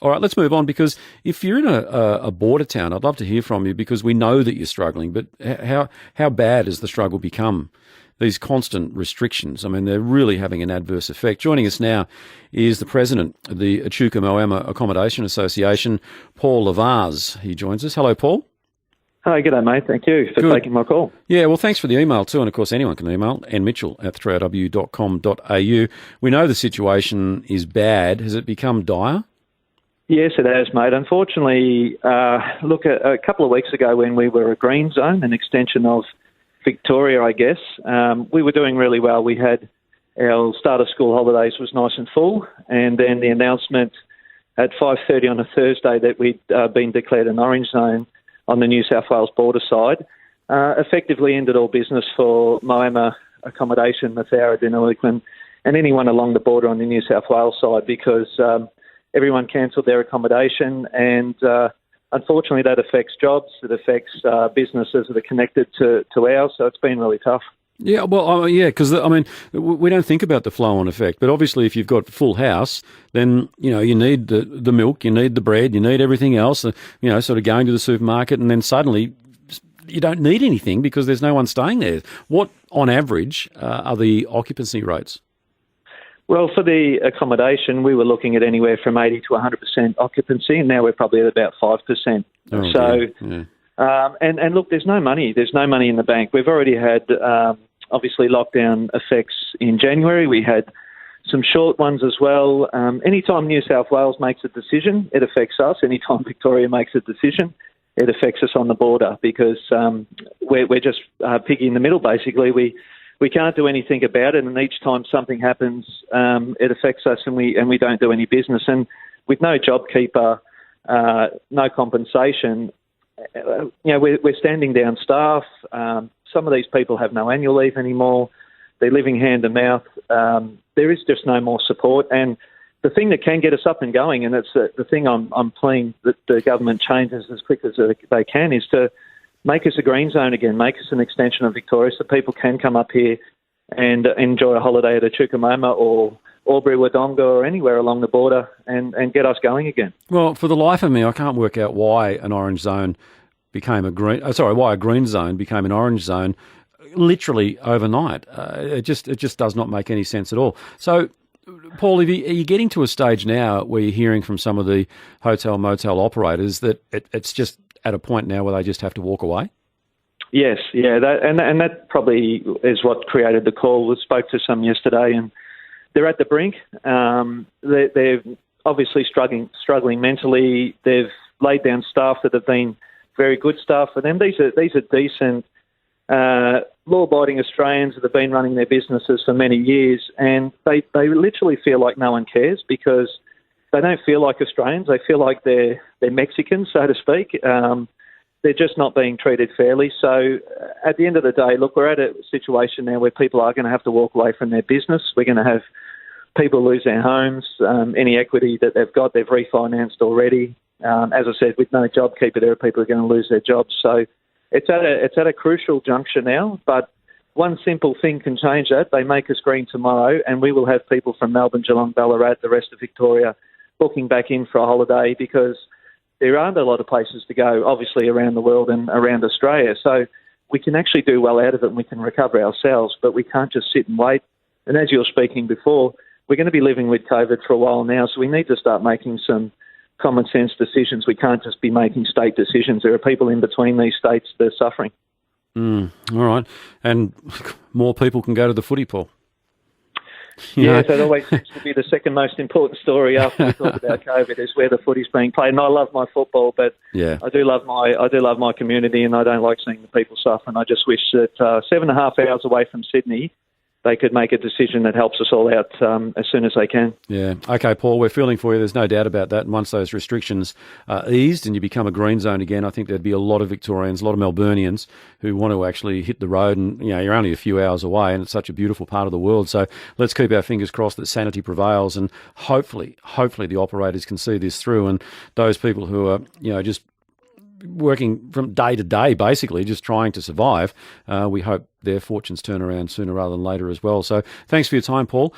All right, let's move on, because if you're in a border town, I'd love to hear from you, because we know that you're struggling, but how bad has the struggle become? These constant restrictions, I mean, they're really having an adverse effect. Joining us now is the president of the Echuca Moama Accommodation Association, Paul Lavaz. He joins us. Hello, Paul. Hi, g'day, mate. Thank you for taking my call. Yeah, well, thanks for the email too. And of course, anyone can email nmitchell@3rw.com.au. We know the situation is bad. Has it become dire? Yes, it has, mate. Unfortunately, look, a couple of weeks ago when we were a green zone, an extension of Victoria, I guess, we were doing really well. We had our start of school holidays was nice and full, and then the announcement at 5:30 on a Thursday that we'd been declared an orange zone on the New South Wales border side effectively ended all business for Moama Accommodation, Mathara, Deniliquin, and anyone along the border on the New South Wales side, because everyone cancelled their accommodation, and unfortunately, that affects jobs, it affects businesses that are connected to ours, so it's been really tough. Yeah, well, because, I mean, we don't think about the flow-on effect, but obviously if you've got full house, then, you know, you need the milk, you need the bread, you need everything else, you know, sort of going to the supermarket, and then suddenly you don't need anything because there's no one staying there. What, on average, are the occupancy rates? Well, for the accommodation, we were looking at anywhere from 80 to 100% occupancy, and now we're probably at about 5%. Oh, so, yeah. And look, there's no money. There's no money in the bank. We've already had, obviously, lockdown effects in January. We had some short ones as well. Anytime New South Wales makes a decision, it affects us. Anytime Victoria makes a decision, it affects us on the border, because we're just piggy in the middle, basically. We can't do anything about it, and each time something happens, it affects us, and we don't do any business. And with no JobKeeper, no compensation, you know, we're standing down staff. Some of these people have no annual leave anymore. They're living hand to mouth. There is just no more support. And the thing that can get us up and going, and it's the thing I'm pleading that the government changes as quick as they can, is to make us a green zone again, make us an extension of Victoria, so people can come up here and enjoy a holiday at Echuca Moama or Albury, Wodonga, or anywhere along the border, and get us going again. Well, for the life of me, I can't work out why an orange zone became why a green zone became an orange zone literally overnight. It just does not make any sense at all. So, Paul, are you getting to a stage now where you're hearing from some of the hotel motel operators that it's just at a point now where they just have to walk away? Yes, yeah, that probably is what created the call. We spoke to some yesterday, and they're at the brink. They're obviously struggling mentally. They've laid down staff that have been very good staff for them. These are decent, law-abiding Australians that have been running their businesses for many years, and they literally feel like no one cares, because they don't feel like Australians. They feel like they're Mexicans, so to speak. They're just not being treated fairly. So at the end of the day, look, we're at a situation now where people are going to have to walk away from their business. We're going to have people lose their homes. Any equity that they've got, they've refinanced already. As I said, with no JobKeeper, there are people who are going to lose their jobs. So it's at a crucial juncture now. But one simple thing can change that. They make us green tomorrow, and we will have people from Melbourne, Geelong, Ballarat, the rest of Victoria booking back in for a holiday, because there aren't a lot of places to go, obviously, around the world and around Australia. So we can actually do well out of it, and we can recover ourselves, but we can't just sit and wait. And as you were speaking before, we're going to be living with COVID for a while now, so we need to start making some common sense decisions. We can't just be making state decisions. There are people in between these states that are suffering. All right. And more people can go to the footy, Paul. Yes, it always seems to be the second most important story after we talk about COVID, is where the footy's being played. And I love my football, but yeah, I do love my community, and I don't like seeing the people suffer. And I just wish that 7.5 hours away from Sydney, they could make a decision that helps us all out as soon as they can. Yeah. Okay, Paul, we're feeling for you. There's no doubt about that. And once those restrictions are eased and you become a green zone again, I think there'd be a lot of Victorians, a lot of Melburnians who want to actually hit the road. And, you know, you're only a few hours away, and it's such a beautiful part of the world. So let's keep our fingers crossed that sanity prevails, and hopefully the operators can see this through, and those people who are, you know, just working from day to day, basically just trying to survive, we hope their fortunes turn around sooner rather than later as well. So thanks for your time, Paul.